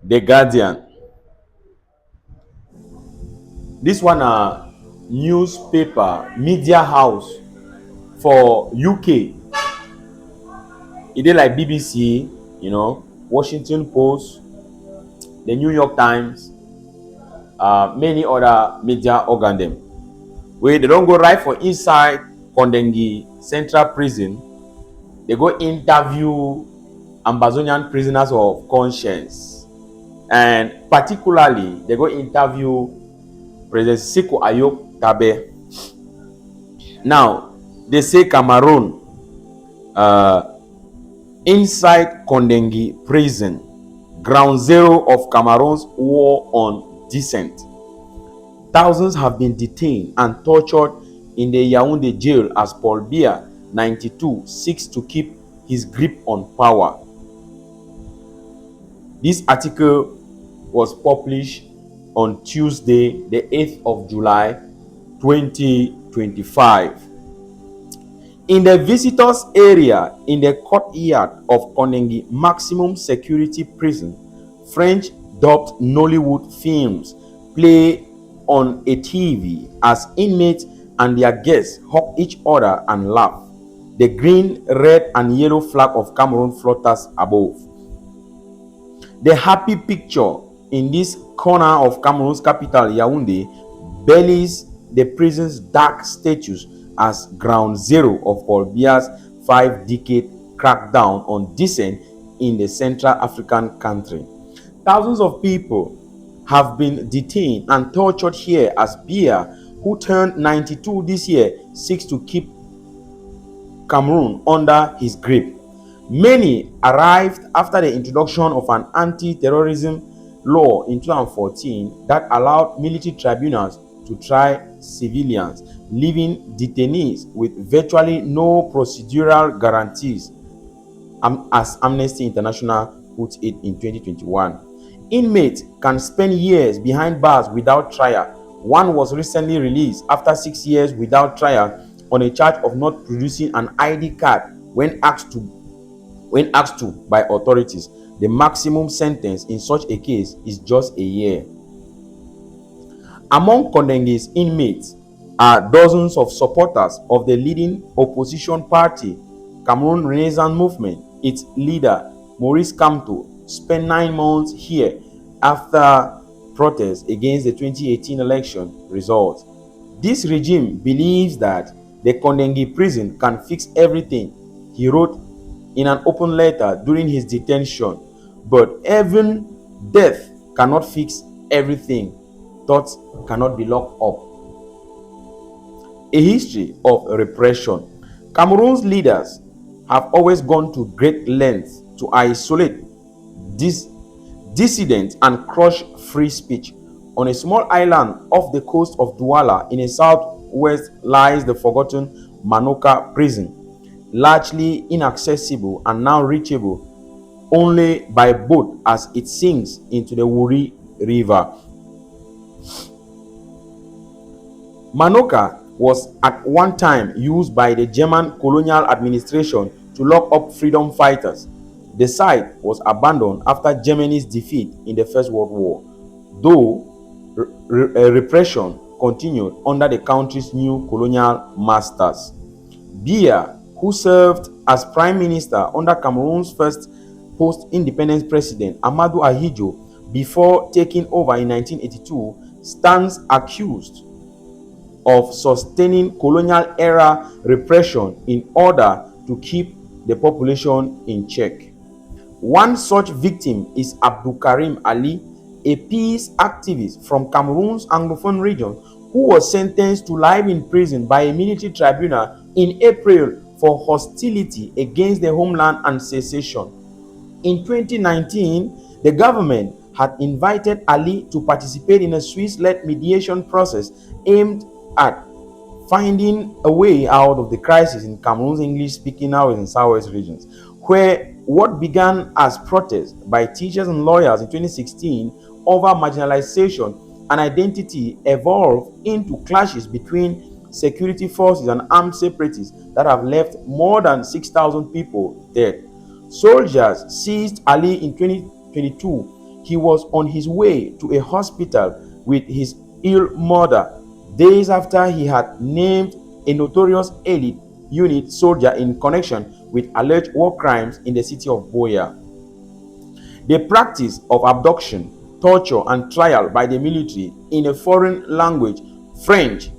The Guardian. This one a newspaper media house for UK. It did like BBC, Washington Post, the New York Times, many other media organ them. Where they don't go right for inside Kondengui Central Prison, they go interview Ambazonian prisoners of conscience, and particularly they go interview President Siko Ayok Tabe. Now they say Cameroon, inside Kondengui prison, ground zero of Cameroon's war on dissent. Thousands have been detained and tortured in the Yaoundé jail as Paul Biya, 92, seeks to keep his grip on power. This article was published on Tuesday, the 8th of July, 2025. In the visitors area in the courtyard of Kondengui Maximum Security Prison, French dubbed Nollywood films play on a TV as inmates and their guests hug each other and laugh. The green, red, and yellow flag of Cameroon flutters above. The happy picture in this corner of Cameroon's capital, Yaoundé, belies the prison's dark status as ground zero of Paul Biya's 5-decade crackdown on dissent in the Central African country. Thousands of people have been detained and tortured here as Biya, who turned 92 this year, seeks to keep Cameroon under his grip. Many arrived after the introduction of an anti-terrorism law in 2014 that allowed military tribunals to try civilians, leaving detainees with virtually no procedural guarantees, as Amnesty International put it in 2021. Inmates can spend years behind bars without trial. One was recently released after 6 years without trial on a charge of not producing an ID card when asked to by authorities. The maximum sentence in such a case is just a year. Among Kondengui's inmates are dozens of supporters of the leading opposition party, Cameroon Renaissance Movement. Its leader, Maurice Kamto, spent 9 months here after protests against the 2018 election results. This regime believes that the Kondengui prison can fix everything, he wrote in an open letter during his detention. But even death cannot fix everything. Thoughts cannot be locked up. A history of repression. Cameroon's leaders have always gone to great lengths to isolate dissidents and crush free speech. On a small island off the coast of Douala in the southwest lies the forgotten Manoka prison, largely inaccessible and now reachable only by boat as it sinks into the Wuri River. Manoka was at one time used by the German colonial administration to lock up freedom fighters. The site was abandoned after Germany's defeat in the First World War, though repression continued under the country's new colonial masters. Biya, who served as prime minister under Cameroon's first post-independence president, Amadou Ahidjo, before taking over in 1982, stands accused of sustaining colonial-era repression in order to keep the population in check. One such victim is Abdul Karim Ali, a peace activist from Cameroon's Anglophone region, who was sentenced to life in prison by a military tribunal in April for hostility against the homeland and secession. In 2019, the government had invited Ali to participate in a Swiss-led mediation process aimed at finding a way out of the crisis in Cameroon's English-speaking North and Southwest regions, where what began as protests by teachers and lawyers in 2016 over marginalization and identity evolved into clashes between security forces and armed separatists that have left more than 6,000 people dead. Soldiers seized Ali in 2022, he was on his way to a hospital with his ill mother days after he had named a notorious elite unit soldier in connection with alleged war crimes in the city of Boya. The practice of abduction, torture, and trial by the military in a foreign language, French,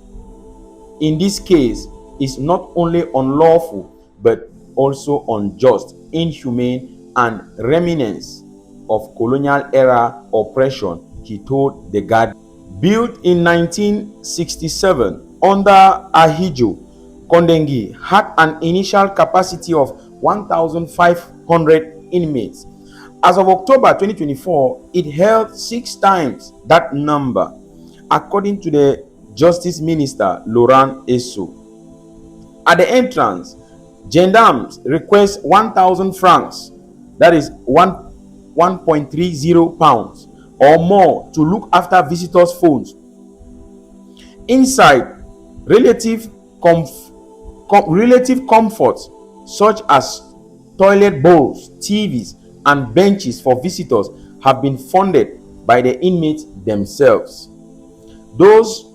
in this case, is not only unlawful but also unjust, inhumane, and reminiscent of colonial era oppression, he told the Guardian. Built in 1967 under Ahijo, Kondengui had an initial capacity of 1,500 inmates. As of October 2024, it held 6 times that number, according to the Justice Minister Laurent Esso. At the entrance, gendarmes request 1,000 francs, that is 1.30 pounds, or more to look after visitors' phones. Inside, relative comforts such as toilet bowls, TVs, and benches for visitors have been funded by the inmates themselves. Those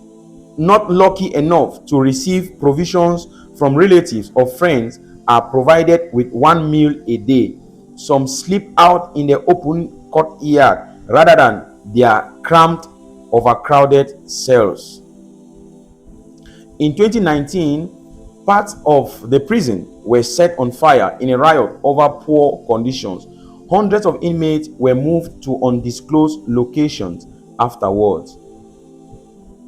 not lucky enough to receive provisions from relatives or friends are provided with 1 meal a day. Some sleep out in the open courtyard rather than their cramped, overcrowded cells. In 2019, parts of the prison were set on fire in a riot over poor conditions. Hundreds of inmates were moved to undisclosed locations afterwards.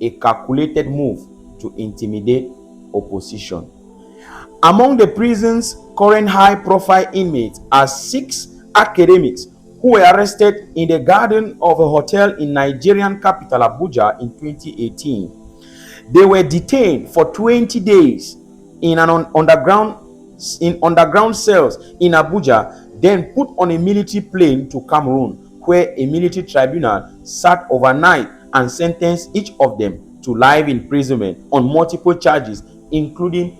A calculated move to intimidate opposition. Among the prison's current high-profile inmates are 6 academics who were arrested in the garden of a hotel in Nigerian capital Abuja in 2018. They were detained for 20 days in underground cells in Abuja, then put on a military plane to Cameroon, where a military tribunal sat overnight and sentenced each of them to life imprisonment on multiple charges, including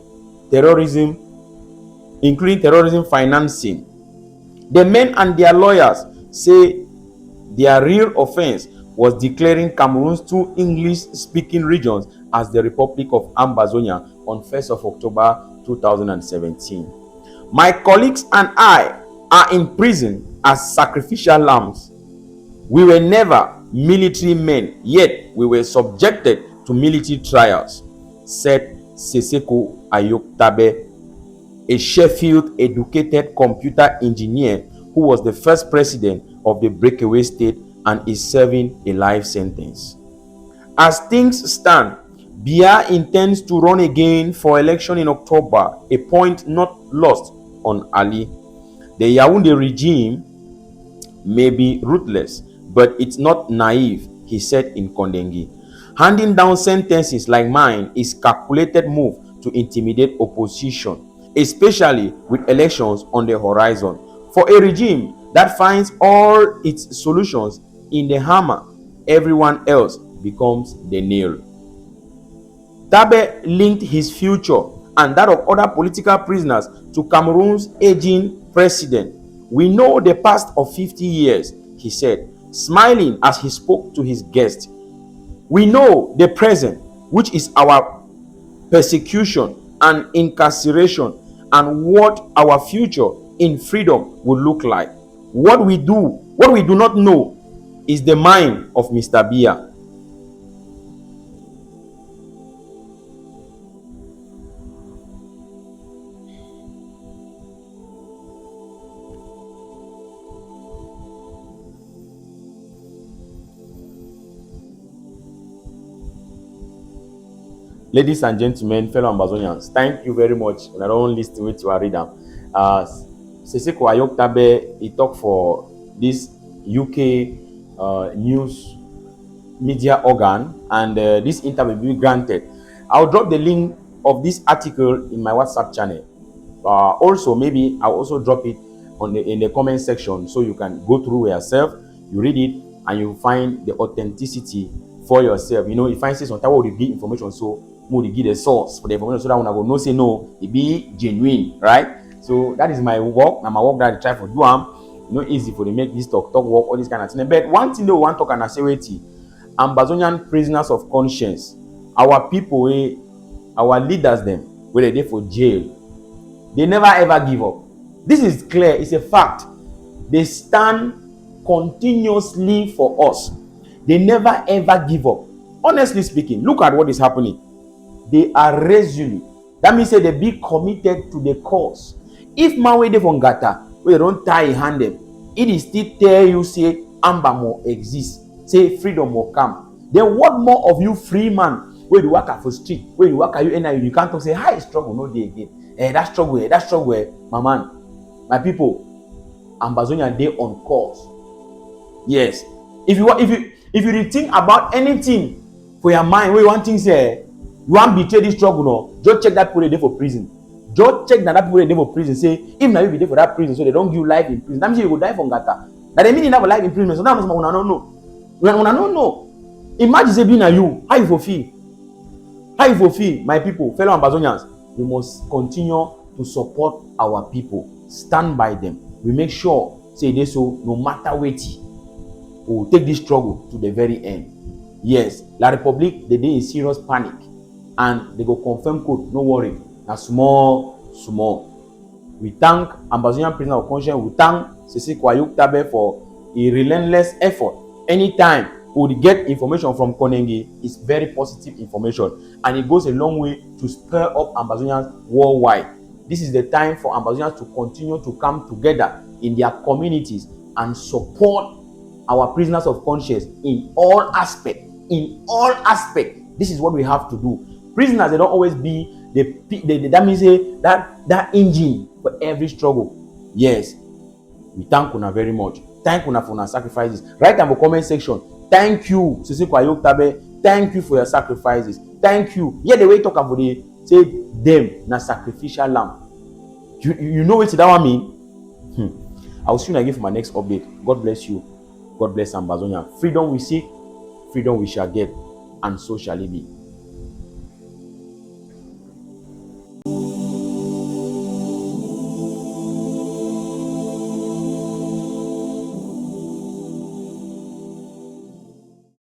terrorism financing. The men and their lawyers say their real offense was declaring Cameroon's 2 English-speaking regions as the Republic of Ambazonia on 1st of October 2017. My colleagues and I are in prison as sacrificial lambs. We were never military men, yet we were subjected to military trials, said Seseko Ayoktabe, a Sheffield-educated computer engineer who was the first president of the breakaway state and is serving a life sentence. As things stand, Biya intends to run again for election in October, a point not lost on Ali. The Yaoundé regime may be ruthless, but it's not naive, he said in Kondengui. Handing down sentences like mine is a calculated move to intimidate opposition, especially with elections on the horizon. For a regime that finds all its solutions in the hammer, everyone else becomes the nail. Tabe linked his future and that of other political prisoners to Cameroon's aging president. We know the past of 50 years, he said, smiling as he spoke to his guest. We know the present, which is our persecution and incarceration, and what our future in freedom will look like. What we do not know is the mind of Mr. Biya. Ladies and gentlemen, fellow Ambazonians, thank you very much. I don't listen to you read them. Seseko Ayoktabe, he talked for this UK news media organ, and this interview will be granted. I'll drop the link of this article in my WhatsApp channel. Also, maybe I'll also drop it in the comment section so you can go through yourself, you read it, and you find the authenticity for yourself. You know, if I say sometimes what will give information, so more give the source for the information so that when I go no say no, it be genuine, right? So that is my work, and my work that I try for do. No easy for them make this talk work, all this kind of thing. But one thing they want talk and say wait, Ambazonian prisoners of conscience, our people, our leaders, them where they for jail, they never ever give up. This is clear, it's a fact. They stand continuously for us. They never ever give up. Honestly speaking, look at what is happening. They are resolute. That means they be committed to the cause. If man wey dey for Ngata, we don't tie hand them, it is still tell you say Amba more exist, say freedom more come. Then what more of you free man where you work at for street, where you work at you can't talk say hi struggle no day again. That struggle, my man, my people, Ambazonia dey on course. Yes. If you rethink about anything for your mind, where you want things say you want betray this struggle, no, just check that people dey for prison. Just check that people dey for prison. Say if now you be there for that prison, so they don't give you life in prison. That means you go die for Ngata. That they mean you have a life in prison. So now una don't know. Una don't know. Imagine say being a you, how you for feel? How you for feel, my people, fellow Ambazonians? We must continue to support our people, stand by them. We make sure say this so no matter what, we will take this struggle to the very end. Yes, La Republique they in serious panic and they go confirm code. No worry, na small. We thank Ambazonian prisoner of conscience. We thank Sisi Kwayuk Tabe for a relentless effort. Anytime we get information from Kondengui, it's very positive information and it goes a long way to spur up Ambazonians worldwide. This is the time for Ambazonians to continue to come together in their communities and support our prisoners of conscience in all aspects. This is what we have to do. Prisoners, they don't always be that means that engine for every struggle. Yes, we thank Una very much. Thank Una for your sacrifices. Write in the comment section. Thank you, Sisi Kwayok Tabe. Thank you for your sacrifices. Thank you. Yeah, the way you talk about it, say them na sacrificial lamb. You know what that one mean? I'll see you again for my next update. God bless you. God bless Ambazonia. Freedom we seek, freedom we shall get, and so shall it be.